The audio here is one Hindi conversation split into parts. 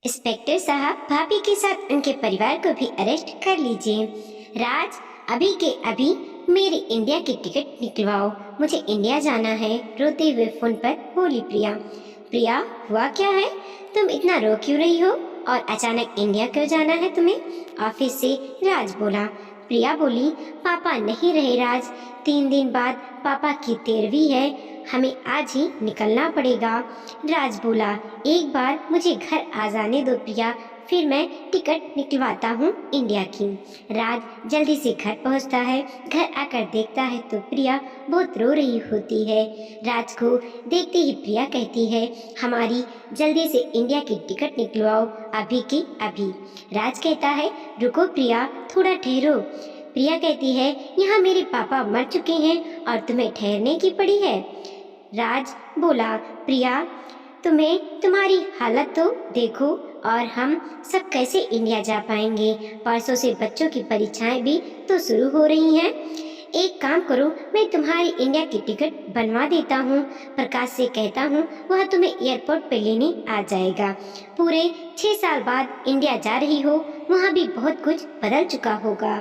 इंस्पेक्टर साहब, भाभी के साथ उनके परिवार को भी अरेस्ट कर लीजिए। राज, अभी के अभी मेरी इंडिया की टिकट निकलवाओ, मुझे इंडिया जाना है, रोते हुए फोन पर बोली प्रिया। प्रिया, हुआ क्या है? तुम इतना रो क्यों रही हो और अचानक इंडिया क्यों जाना है तुम्हें? ऑफिस से राज बोला। प्रिया बोली, पापा नहीं रहे राज, 3 दिन बाद पापा की 13वीं है, हमें आज ही निकलना पड़ेगा। राज बोला, एक बार मुझे घर आ जाने दो प्रिया, फिर मैं टिकट निकलवाता हूँ इंडिया की। राज जल्दी से घर पहुँचता है। घर आकर देखता है तो प्रिया बहुत रो रही होती है। राज को देखते ही प्रिया कहती है, हमारी जल्दी से इंडिया की टिकट निकलवाओ, अभी की अभी। राज कहता है, रुको प्रिया, थोड़ा ठहरो। प्रिया कहती है, यहाँ मेरे पापा मर चुके हैं और तुम्हें ठहरने की पड़ी है। राज बोला, प्रिया, तुम्हें तुम्हारी हालत तो देखो, और हम सब कैसे इंडिया जा पाएंगे? परसों से बच्चों की परीक्षाएं भी तो शुरू हो रही हैं। एक काम करो, मैं तुम्हारी इंडिया की टिकट बनवा देता हूँ। प्रकाश से कहता हूँ, वह तुम्हें एयरपोर्ट पे लेने आ जाएगा। पूरे 6 साल बाद इंडिया जा रही हो, वहाँ भी बहुत कुछ बदल चुका होगा।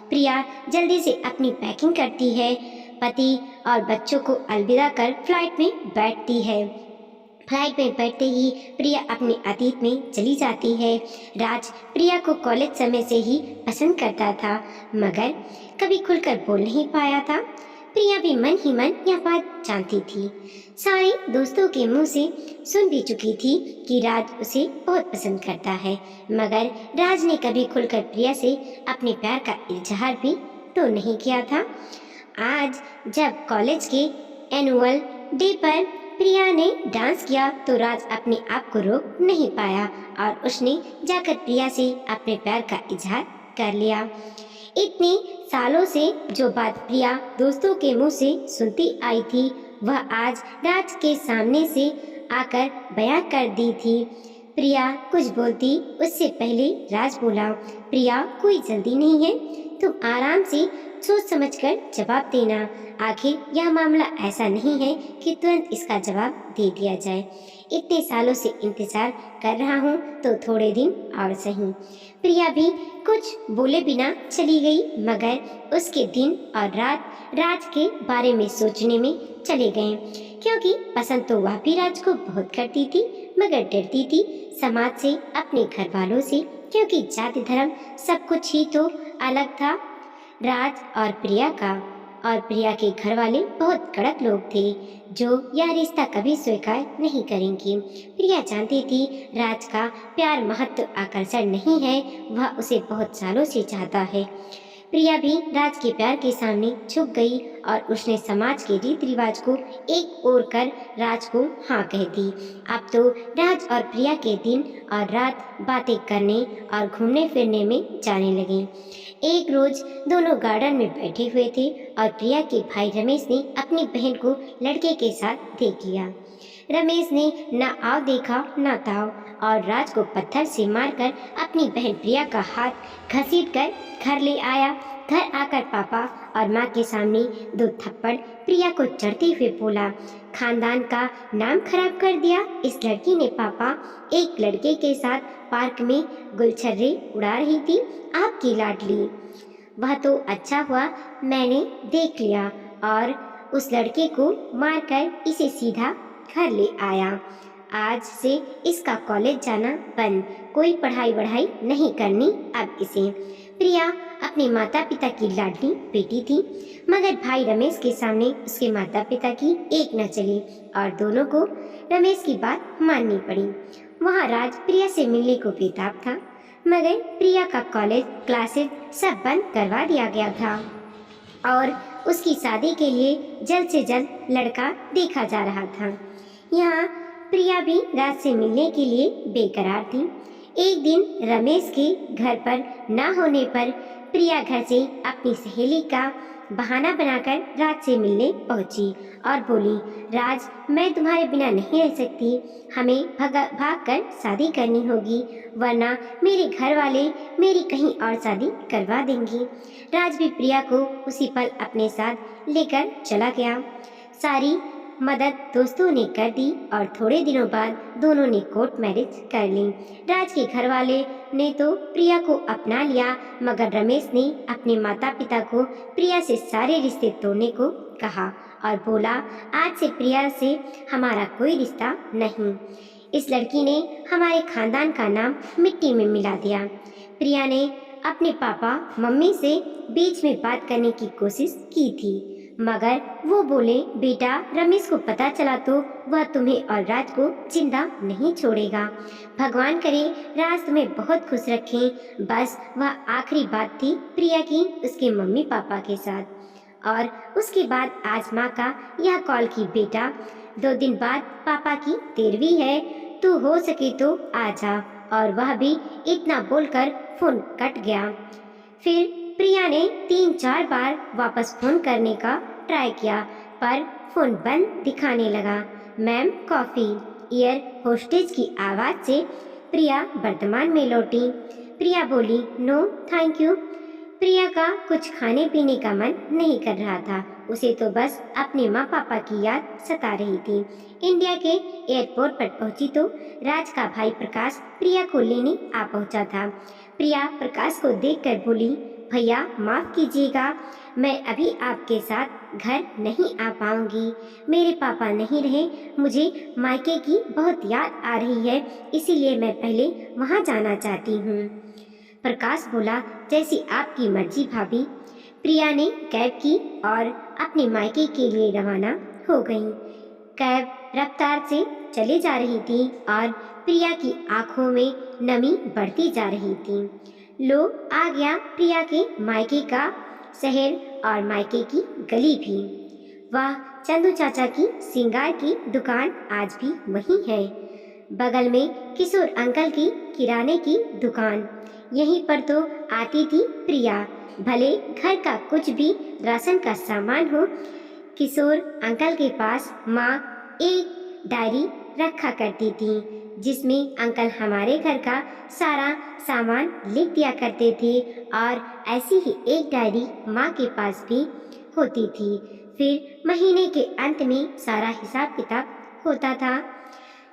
प्रिया जल्दी से अपनी पैकिंग करती है, पति और बच्चों को अलविदा कर फ्लाइट में बैठती है। फ्लाइट में बैठते ही प्रिया अपने अतीत में चली जाती है। राज प्रिया को कॉलेज समय से ही पसंद करता था, मगर कभी खुलकर बोल नहीं पाया था। प्रिया भी मन ही मन यह बात जानती थी। सारे दोस्तों के मुंह से सुन भी चुकी थी कि राज उसे बहुत पसंद करता है, मगर राज ने कभी खुलकर प्रिया से अपने प्यार का इजहार भी तो नहीं किया था। आज जब कॉलेज के एनुअल डे पर प्रिया ने डांस किया तो राज अपने आप को रोक नहीं पाया और उसने जाकर प्रिया से अपने प्यार का इजहार कर लिया। इतने सालों से जो बात प्रिया दोस्तों के मुंह से सुनती आई थी, वह आज राज के सामने से आकर बयां कर दी थी। प्रिया कुछ बोलती उससे पहले राज बोला, प्रिया, कोई जल्दी नहीं है, तुम आराम से सोच समझकर जवाब देना। आखिर यह मामला ऐसा नहीं है कि तुरंत इसका जवाब दे दिया जाए। इतने सालों से इंतजार कर रहा हूँ तो थोड़े दिन और सही। प्रिया भी कुछ बोले बिना चली गई, मगर उसके दिन और रात राज के बारे में सोचने में चले गए, क्योंकि पसंद तो वह भी राज को बहुत करती थी, मगर डरती थी समाज से, अपने घर वालों से, क्योंकि जाति धर्म सब कुछ ही तो अलग था राज और प्रिया का। और प्रिया के घर वाले बहुत कड़क लोग थे, जो यह रिश्ता कभी स्वीकार नहीं करेंगे। प्रिया जानती थी राज का प्यार महत्व आकर्षण नहीं है, वह उसे बहुत सालों से चाहता है। प्रिया भी राज के प्यार के सामने झुक गई और उसने समाज के रीति रिवाज को एक ओर कर राज को हाँ कह दी। अब तो राज और प्रिया के दिन और रात बातें करने और घूमने फिरने में जाने लगे। एक रोज दोनों गार्डन में बैठे हुए थे और प्रिया के भाई रमेश ने अपनी बहन को लड़के के साथ देख लिया। रमेश ने न आओ देखा न ताओ और राज को पत्थर से मारकर अपनी बहन प्रिया का हाथ घसीटकर घर ले आया। घर आकर पापा और माँ के सामने 2 थप्पड़ प्रिया को चढ़ते हुए बोला, खानदान का नाम खराब कर दिया इस लड़की ने। पापा एक लड़के के साथ पार्क में गुलछर्रे उड़ा रही थी, आपकी लाडली। वह तो अच्छा हुआ मैंने देख लिया और उस लड़के को मारकर इसे सीधा घर ले आया। आज से इसका कॉलेज जाना बंद, कोई पढ़ाई वढ़ाई नहीं करनी अब इसे। प्रिया अपने माता पिता की लाडली बेटी थी, मगर भाई रमेश के सामने उसके माता पिता की एक न चली और दोनों को रमेश की बात माननी पड़ी। वहाँ राज प्रिया से मिलने को बेताब था, मगर प्रिया का कॉलेज क्लासेस सब बंद करवा दिया गया था और उसकी शादी के लिए जल्द से जल्द लड़का देखा जा रहा था। यहाँ प्रिया भी राज से मिलने के लिए बेकरार थी। एक दिन रमेश के घर पर न होने पर प्रिया घर से अपनी सहेली का बहाना बनाकर राज से मिलने पहुंची और बोली, राज, मैं तुम्हारे बिना नहीं रह सकती, हमें भाग कर शादी करनी होगी, वरना मेरे घर वाले मेरी कहीं और शादी करवा देंगे। राज भी प्रिया को उसी पल अपने साथ लेकर चला गया। सारी मदद दोस्तों ने कर दी और थोड़े दिनों बाद दोनों ने कोर्ट मैरिज कर ली। राज के घर वाले ने तो प्रिया को अपना लिया, मगर रमेश ने अपने माता पिता को प्रिया से सारे रिश्ते तोड़ने को कहा और बोला, आज से प्रिया से हमारा कोई रिश्ता नहीं। इस लड़की ने हमारे खानदान का नाम मिट्टी में मिला दिया। प्रिया ने अपने पापा मम्मी से बीच में बात करने की कोशिश की थी, मगर वो बोले, बेटा रमेश को पता चला तो वह तुम्हें और राज को जिंदा नहीं छोड़ेगा। भगवान करे राज तुम्हें बहुत खुश रखे। बस वह आखिरी बात थी प्रिया की उसके मम्मी पापा के साथ। और उसके बाद आज माँ का यह कॉल की, बेटा 2 दिन बाद पापा की 13वीं है, तू हो सके तो आ जा। और वह भी इतना बोलकर फोन कट गया। फिर प्रिया ने 3-4 बार वापस फोन करने का ट्राई किया, पर फोन बंद दिखाने लगा। मैम कॉफ़ी, एयर होस्टेज की आवाज़ से प्रिया वर्तमान में लौटी। प्रिया बोली, नो थैंक यू। प्रिया का कुछ खाने पीने का मन नहीं कर रहा था, उसे तो बस अपने माँ पापा की याद सता रही थी। इंडिया के एयरपोर्ट पर पहुंची तो राज का भाई प्रकाश प्रिया को लेने आ पहुंचा था। प्रिया प्रकाश को देखकर बोली, भैया माफ़ कीजिएगा, मैं अभी आपके साथ घर नहीं आ पाऊंगी। मेरे पापा नहीं रहे, मुझे मायके की बहुत याद आ रही है, इसीलिए मैं पहले वहाँ जाना चाहती हूँ। प्रकाश बोला, जैसी आपकी मर्जी भाभी। प्रिया ने कैब की और अपने मायके के लिए रवाना हो गई। कैब रफ्तार से चले जा रही थी और प्रिया की आंखों में नमी बढ़ती जा रही थी। लो आ गया प्रिया के मायके का शहर और मायके की गली भी। वह चंदू चाचा की सिंगार की दुकान आज भी वही है। बगल में किशोर अंकल की किराने की दुकान। यहीं पर तो आती थी प्रिया, भले घर का कुछ भी राशन का सामान हो। किशोर अंकल के पास माँ एक डायरी रखा करती थी, जिसमें अंकल हमारे घर का सारा सामान लिख दिया करते थे, और ऐसी ही एक डायरी माँ के पास भी होती थी। फिर महीने के अंत में सारा हिसाब किताब होता था।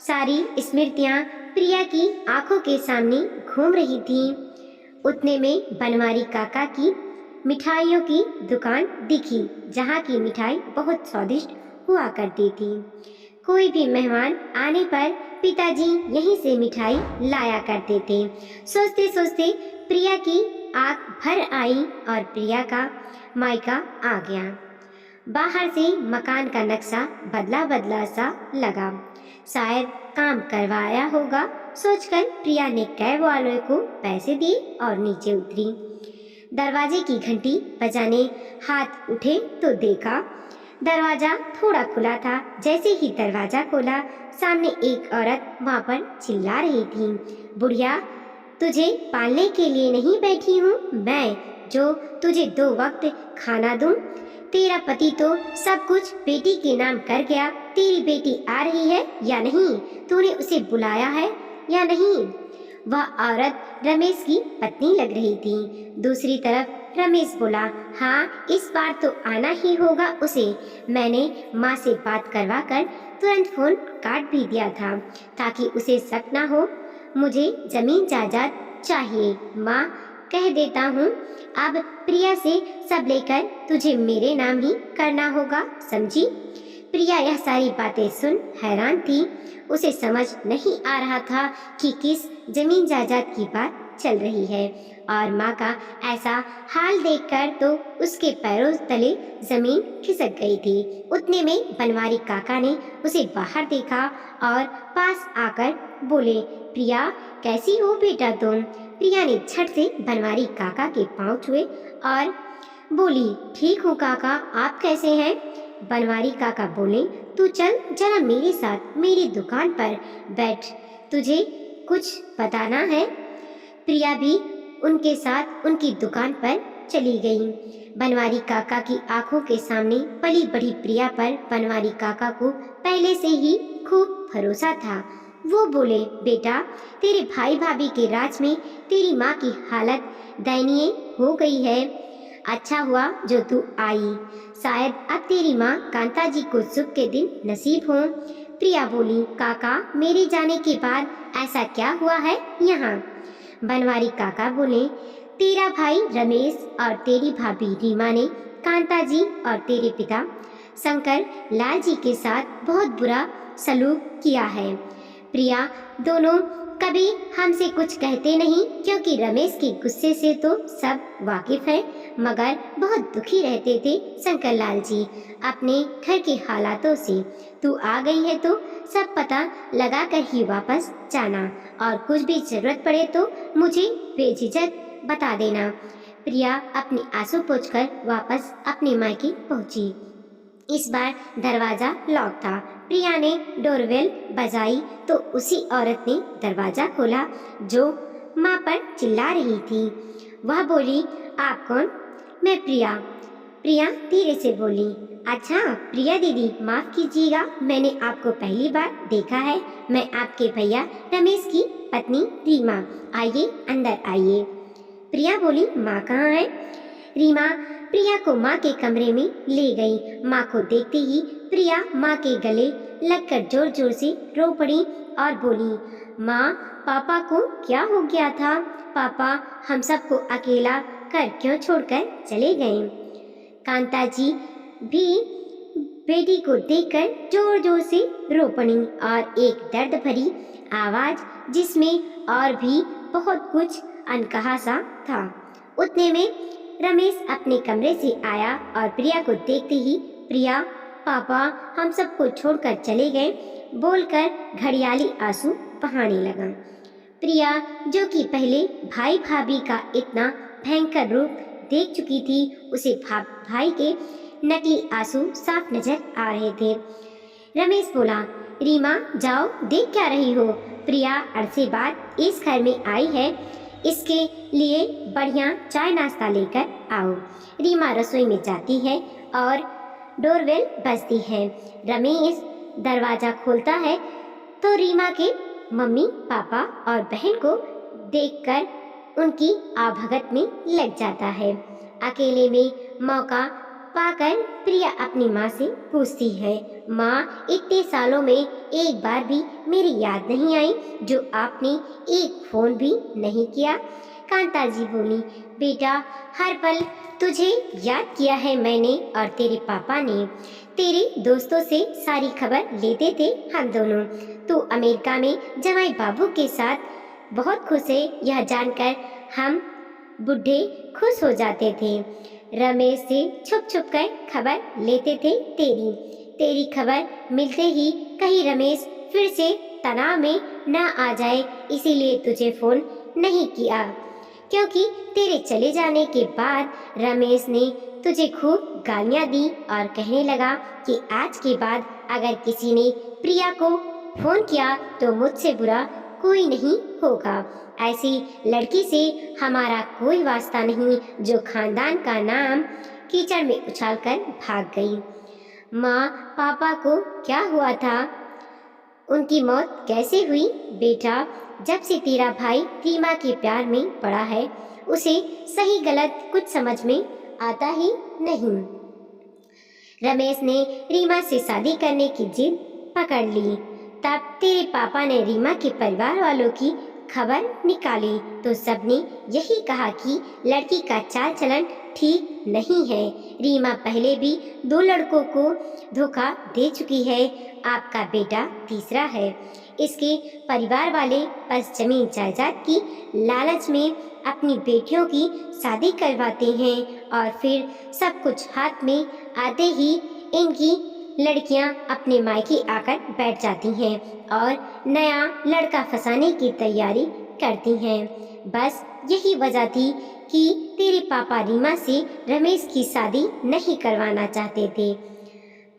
सारी स्मृतियाँ प्रिया की आंखों के सामने घूम रही थीं। उतने में बनवारी काका की मिठाइयों की दुकान दिखी, जहाँ की मिठाई बहुत स्वादिष्ट हुआ करती थी। कोई भी मेहमान आने पर पिताजी यहीं से मिठाई लाया करते थे। सोचते सोचते प्रिया की आँख भर आई और प्रिया का मायका आ गया। बाहर से मकान का नक्शा बदला बदला सा लगा, शायद काम करवाया होगा, सोचकर प्रिया ने कैब वाले को पैसे दिए और नीचे उतरी। दरवाजे की घंटी बजाने हाथ उठे तो देखा दरवाजा थोड़ा खुला था। जैसे ही दरवाजा खोला, सामने एक औरत वहाँ पर चिल्ला रही थी, बुढ़िया तुझे पालने के लिए नहीं बैठी हूँ मैं, जो तुझे 2 वक्त खाना दूँ। तेरा पति तो सब कुछ बेटी के नाम कर गया, तेरी बेटी आ रही है या नहीं, तूने उसे बुलाया है या नहीं। वह औरत रमेश की पत्नी लग रही थी। दूसरी तरफ रमेश बोला, हाँ इस बार तो आना ही होगा उसे। मैंने माँ से बात करवा कर तुरंत फोन काट भी दिया था, ताकि उसे शक ना हो। मुझे जमीन जायदाद चाहिए माँ, कह देता हूँ अब प्रिया से सब लेकर तुझे मेरे नाम ही करना होगा, समझी। प्रिया यह सारी बातें सुन हैरान थी। उसे समझ नहीं आ रहा था कि किस जमीन जायदाद की बात चल रही है, और माँ का ऐसा हाल देखकर तो उसके पैरों तले जमीन खिसक गई थी। उतने में बनवारी काका ने उसे बाहर देखा और पास आकर बोले, प्रिया कैसी हो बेटा तुम। प्रिया ने झट से बनवारी काका के पांव छुए और बोली, ठीक हूँ काका, आप कैसे हैं। बनवारी काका बोले, तू चल जरा मेरे साथ मेरी दुकान पर बैठ, तुझे कुछ बताना है। प्रिया भी उनके साथ उनकी दुकान पर चली गई। बनवारी काका की आंखों के सामने पली बढ़ी प्रिया पर बनवारी काका को पहले से ही खूब भरोसा था। वो बोले, बेटा तेरे भाई भाभी के राज में तेरी माँ की हालत दयनीय हो गई है। अच्छा हुआ जो तू आई। शायद अब तेरी माँ कांता जी को सुख के दिन नसीब हो। प्रिया बोली, काका मेरे जाने के बाद ऐसा क्या हुआ है यहाँ? बनवारी काका बोले, तेरा भाई रमेश और तेरी भाभी रीमा ने कांता जी और तेरे पिता शंकर लाल जी के साथ बहुत बुरा सलूक किया है। प्रिया, दोनों कभी हमसे कुछ कहते नहीं क्योंकि रमेश के गुस्से से तो सब वाकिफ है, मगर बहुत दुखी रहते थे शंकर लाल जी अपने घर के हालातों से। तू आ गई है तो सब पता लगा कर ही वापस जाना, और कुछ भी जरूरत पड़े तो मुझे बेझिझक बता देना। प्रिया अपनी आंसू पोंछकर वापस अपने मायके पहुंची। इस बार दरवाजा लॉक था। प्रिया ने डोरबेल बजाई तो उसी औरत ने दरवाजा खोला जो माँ पर चिल्ला रही थी। वह बोली, आप कौन? मैं प्रिया। प्रिया धीरे से बोली, अच्छा प्रिया दीदी, माफ कीजिएगा, मैंने आपको पहली बार देखा है। मैं आपके भैया रमेश की पत्नी रीमा। आइए अंदर आइए। प्रिया बोली, माँ कहाँ है? रीमा प्रिया को माँ के कमरे में ले गई। माँ को देखते ही प्रिया माँ के गले लगकर जोर जोर से रो पड़ी और बोली, माँ पापा को क्या हो गया था? पापा हम सबको अकेला कर क्यों छोड़कर चले गए? कांता जी भी बेटी को देखकर जोर जोर से रो पड़ी और एक दर्द भरी आवाज जिसमें और भी बहुत कुछ अनकहा सा था। उतने में रमेश अपने कमरे से आया और प्रिया को देखते ही, प्रिया पापा हम सबको छोड़कर चले गए बोलकर घड़ियाली आंसू बहाने लगा। प्रिया जो कि पहले भाई भाभी का इतना भयंकर रूप देख चुकी थी, उसे भाई के नकली आंसू साफ नजर आ रहे थे। रमेश बोला, रीमा जाओ, देख क्या रही हो? प्रिया अरसे बाद इस घर में आई है, इसके लिए बढ़िया चाय नाश्ता लेकर आओ। रीमा रसोई में जाती है और डोरबेल बजती है। रमेश दरवाजा खोलता है तो रीमा के मम्मी पापा और बहन को देखकर उनकी आवभगत में लग जाता है। अकेले में मौका पाकर प्रिया अपनी माँ से पूछती है, माँ इतने सालों में एक बार भी मेरी याद नहीं आई जो आपने एक फोन भी नहीं किया? कांता जी बोली, बेटा हर पल तुझे याद किया है मैंने और तेरे पापा ने। तेरे दोस्तों से सारी खबर लेते थे हम दोनों। तू अमेरिका में जमाई बाबू के साथ बहुत खुश है, यह जानकर हम बुढ़े खुश हो जाते थे। रमेश से छुप छुप कर खबर लेते थे तेरी खबर मिलते ही कहीं रमेश फिर से तनाव में न आ जाए, इसीलिए तुझे फोन नहीं किया, क्योंकि तेरे चले जाने के बाद रमेश ने तुझे खूब गालियां दी और कहने लगा कि आज के बाद अगर किसी ने प्रिया को फोन किया तो मुझसे बुरा कोई नहीं होगा। ऐसी लड़की से हमारा कोई वास्ता नहीं जो खानदान का नाम कीचड़ में उछालकर भाग गई। माँ पापा को क्या हुआ था? उनकी मौत कैसे हुई? बेटा जब से तेरा भाई रीमा के प्यार में पड़ा है, उसे सही गलत कुछ समझ में आता ही नहीं। रमेश ने रीमा से शादी करने की जिद पकड़ ली। तब तेरे पापा ने रीमा के परिवार वालों की खबर निकाली तो सबने यही कहा कि लड़की का चाल चलन ठीक नहीं है। रीमा पहले भी 2 लड़कों को धोखा दे चुकी है, आपका बेटा तीसरा है। इसके परिवार वाले बस जमीन जायदाद की लालच में अपनी बेटियों की शादी करवाते हैं और फिर सब कुछ हाथ में आते ही इनकी लड़कियां अपने मायके आकर बैठ जाती हैं और नया लड़का फंसाने की तैयारी करती हैं। बस यही वजह थी कि तेरे पापा रीमा से रमेश की शादी नहीं करवाना चाहते थे,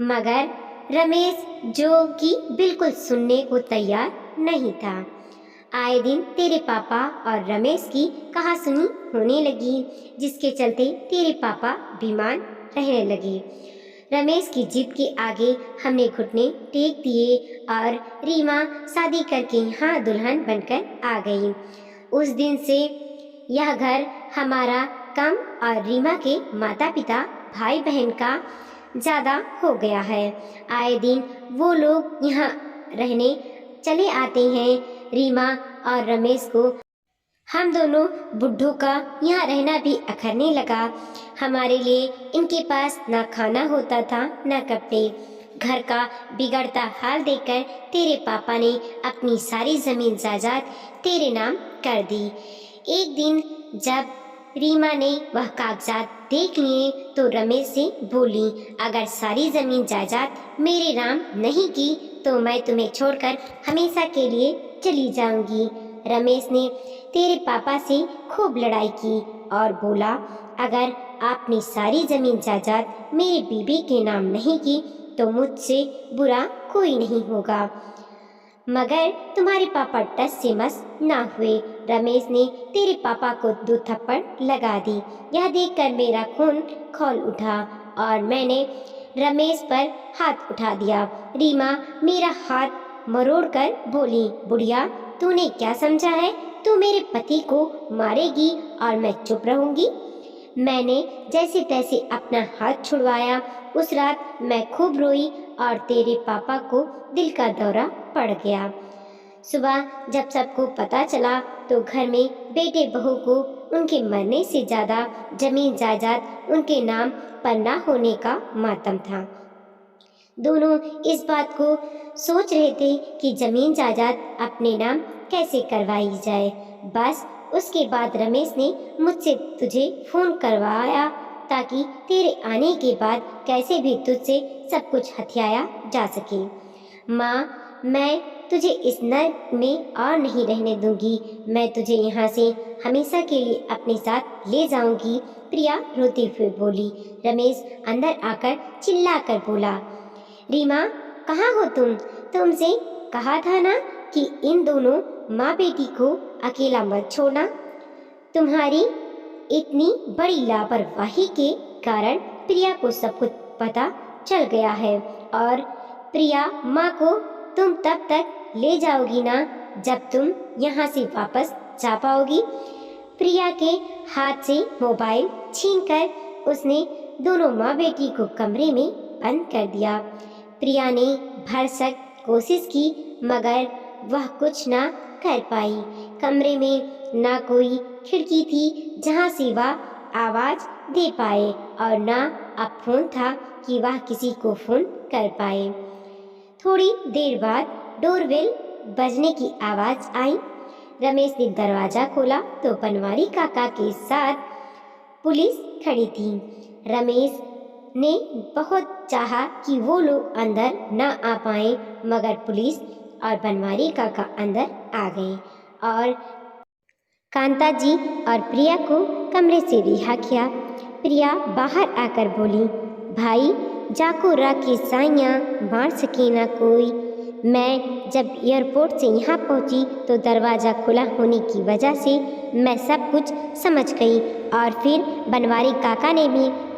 मगर रमेश जो कि बिल्कुल सुनने को तैयार नहीं था। आए दिन तेरे पापा और रमेश की कहासुनी होने लगी, जिसके चलते तेरे पापा बीमार रहने लगे। रमेश की जिद के आगे हमने घुटने टेक दिए और रीमा शादी करके यहाँ दुल्हन बनकर आ गई। उस दिन से यह घर हमारा कम और रीमा के माता पिता भाई बहन का ज़्यादा हो गया है। आए दिन वो लोग यहाँ रहने चले आते हैं। रीमा और रमेश को हम दोनों बुड्ढों का यहाँ रहना भी अखरने लगा। हमारे लिए इनके पास ना खाना होता था ना कपड़े। घर का बिगड़ता हाल देखकर तेरे पापा ने अपनी सारी जमीन जायदाद तेरे नाम कर दी। एक दिन जब रीमा ने वह कागजात देख लिए तो रमेश से बोली, अगर सारी जमीन जायदाद मेरे नाम नहीं की तो मैं तुम्हें छोड़कर हमेशा के लिए चली जाऊंगी। रमेश ने तेरे पापा से खूब लड़ाई की और बोला, अगर आपने सारी जमीन जायदाद मेरी बीबी के नाम नहीं की तो मुझसे बुरा कोई नहीं होगा। मगर तुम्हारे पापा टस से मस ना हुए। रमेश ने तेरे पापा को 2 थप्पड़ लगा दी। यह देखकर मेरा खून खौल उठा और मैंने रमेश पर हाथ उठा दिया। रीमा मेरा हाथ मरोड़कर बोली, बुढ़िया तूने क्या समझा है? तू मेरे पति को मारेगी और मैं चुप रहूंगी? मैंने जैसे तैसे अपना हाथ छुड़वाया। उस रात मैं खूब रोई और तेरे पापा को दिल का दौरा पड़ गया। सुबह जब सबको पता चला तो घर में बेटे बहू को उनके मरने से ज़्यादा जमीन जायदाद उनके नाम पर ना होने का मातम था। दोनों इस बात को सोच रहे थे कि जमीन जायदाद अपने नाम कैसे करवाई जाए। बस उसके बाद रमेश ने मुझसे तुझे फ़ोन करवाया ताकि तेरे आने के बाद कैसे भी तुझसे सब कुछ हथियाया जा सके। माँ, मैं तुझे इस नर्क में और नहीं रहने दूंगी। मैं तुझे यहाँ से हमेशा के लिए अपने साथ ले जाऊंगी, प्रिया रोती हुई बोली। रमेश अंदर आकर चिल्लाकर बोला, रीमा कहाँ हो तुम? तुमसे कहा था ना कि इन दोनों माँ बेटी को अकेला मत छोड़ना। तुम्हारी इतनी बड़ी लापरवाही के कारण प्रिया को सब कुछ पता चल गया है और प्रिया माँ को तुम तब तक ले जाओगी ना जब तुम यहाँ से वापस जा पाओगी। प्रिया के हाथ से मोबाइल छीनकर उसने दोनों माँ बेटी को कमरे में बंद कर दिया। प्रिया ने भरसक कोशिश की मगर वह कुछ ना कर पाई। कमरे में ना कोई खिड़की थी जहाँ से वह आवाज़ दे पाए और ना अब फोन था कि वह किसी को फ़ोन कर पाए। थोड़ी देर बाद डोरबेल बजने की आवाज़ आई। रमेश ने दरवाज़ा खोला तो बनवारी काका के साथ पुलिस खड़ी थी। रमेश ने बहुत चाहा कि वो लोग अंदर न आ पाए मगर पुलिस और बनवारी काका अंदर आ गए और कांता जी और प्रिया को कमरे से रिहा किया। प्रिया बाहर आकर बोली, भाई जाको राके साइयाँ मार सके ना कोई। मैं जब एयरपोर्ट से यहाँ पहुँची तो दरवाज़ा खुला होने की वजह से मैं सब कुछ समझ गई और फिर बनवारी काका ने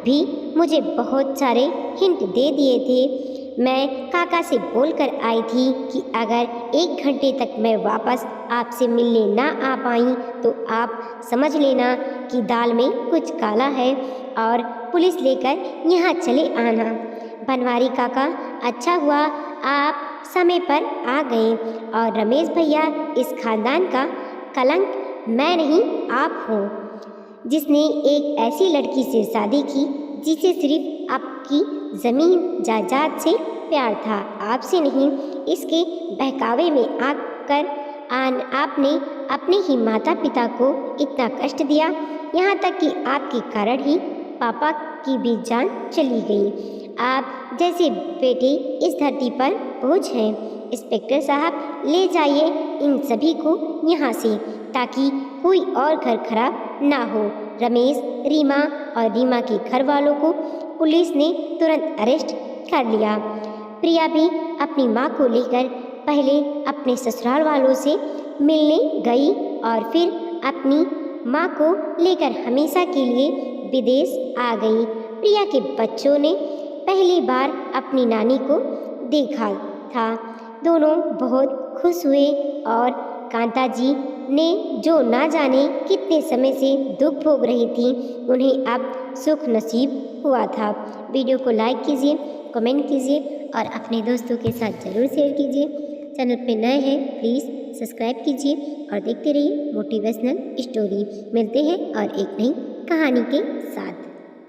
भी मुझे बहुत सारे हिंट दे दिए थे। मैं काका से बोलकर आई थी कि अगर 1 घंटे तक मैं वापस आपसे मिलने ना आ पाई तो आप समझ लेना कि दाल में कुछ काला है और पुलिस लेकर यहाँ चले आना। बनवारी काका, अच्छा हुआ आप समय पर आ गए और रमेश भैया इस खानदान का कलंक मैं नहीं आप हो, जिसने एक ऐसी लड़की से शादी की जिसे सिर्फ आपकी ज़मीन जायदाद से प्यार था, आपसे नहीं। इसके बहकावे में आकर आपने अपने ही माता पिता को इतना कष्ट दिया, यहाँ तक कि आपके कारण ही पापा की भी जान चली गई। आप जैसे बेटे इस धरती पर बोझ हैं। इंस्पेक्टर साहब, ले जाइए इन सभी को यहाँ से ताकि कोई और घर खराब ना हो। रमेश, रीमा और रीमा के घर वालों को पुलिस ने तुरंत अरेस्ट कर लिया। प्रिया भी अपनी माँ को लेकर पहले अपने ससुराल वालों से मिलने गई और फिर अपनी माँ को लेकर हमेशा के लिए विदेश आ गई। प्रिया के बच्चों ने पहली बार अपनी नानी को देखा था। दोनों बहुत खुश हुए और कांता जी ने जो ना जाने कितने समय से दुख भोग रही थी, उन्हें अब सुख नसीब हुआ था। वीडियो को लाइक कीजिए, कमेंट कीजिए और अपने दोस्तों के साथ ज़रूर शेयर कीजिए। चैनल पे नए हैं प्लीज़ सब्सक्राइब कीजिए और देखते रहिए मोटिवेशनल स्टोरी। मिलते हैं और एक नई कहानी के